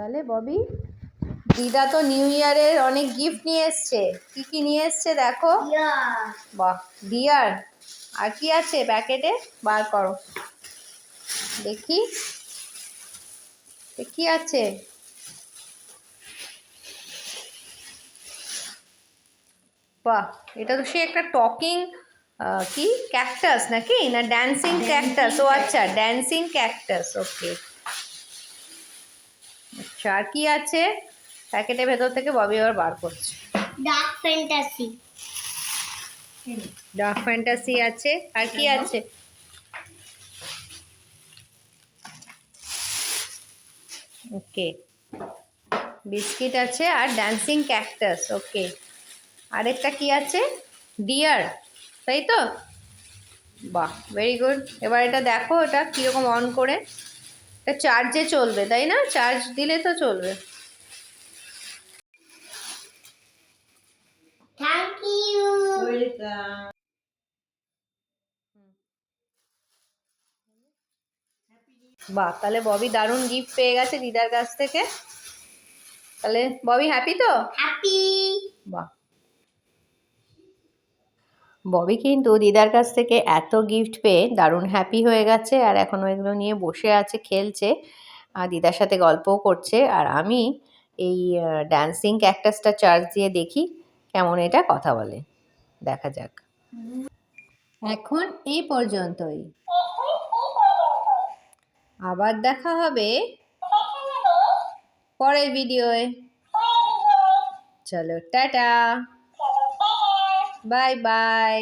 তাহলে ববি, দিদা তো নিউ ইয়ারের অনেক গিফট নিয়ে এসছে। কি কি নিয়ে এসছে দেখো। বাহ, ডিয়ার। আর কি আছে প্যাকেটে, বার করো দেখি কি আছে। বাহ, এটা তো সে একটা টকিং কি ক্যাকটাস নাকি, না ড্যান্সিং ক্যাকটাস? ও আচ্ছা, ড্যান্সিং ক্যাকটাস। ওকে, আচ্ছা আর কি আছে প্যাকেটের ভেতর থেকে? ববি আবার বার করছে। Dark fantasy. ডার্ক ফ্যান্টাসি আছে। আর কি আছে? ওকে, বিস্কিট আছে আর ড্যান্সিং ক্যাকটাস। ওকে, আরেকটা কি আছে? ডিয়ার, তাই তো? বাহ, ভেরি গুড। এবার এটা দেখো, এটা কীরকম অন করে। এটা চার্জে চলবে তাই না? চার্জ দিলে তো চলবে। Thank you. বাহ, তাহলে ববি দারুণ গিফট পেয়ে গেছে দিদার কাছ থেকে। তাহলে ববি হ্যাপি তো? হ্যাপি। বাহ, ববি কিন্তু দিদার কাছ থেকে এত গিফট পেয়ে দারুণ হ্যাপি হয়ে গেছে, আর এখনও এগুলো নিয়ে বসে আছে, খেলছে, আর দিদার সাথে গল্পও করছে। আর আমি এই ড্যান্সিং ক্যাকটাসটা চার্জ দিয়ে দেখি কেমন এটা কথা বলে। দেখা যাক। এখন এই পর্যন্তই, আবার দেখা হবে পরের ভিডিওয়ে। চলো টাটা, বাই বাই।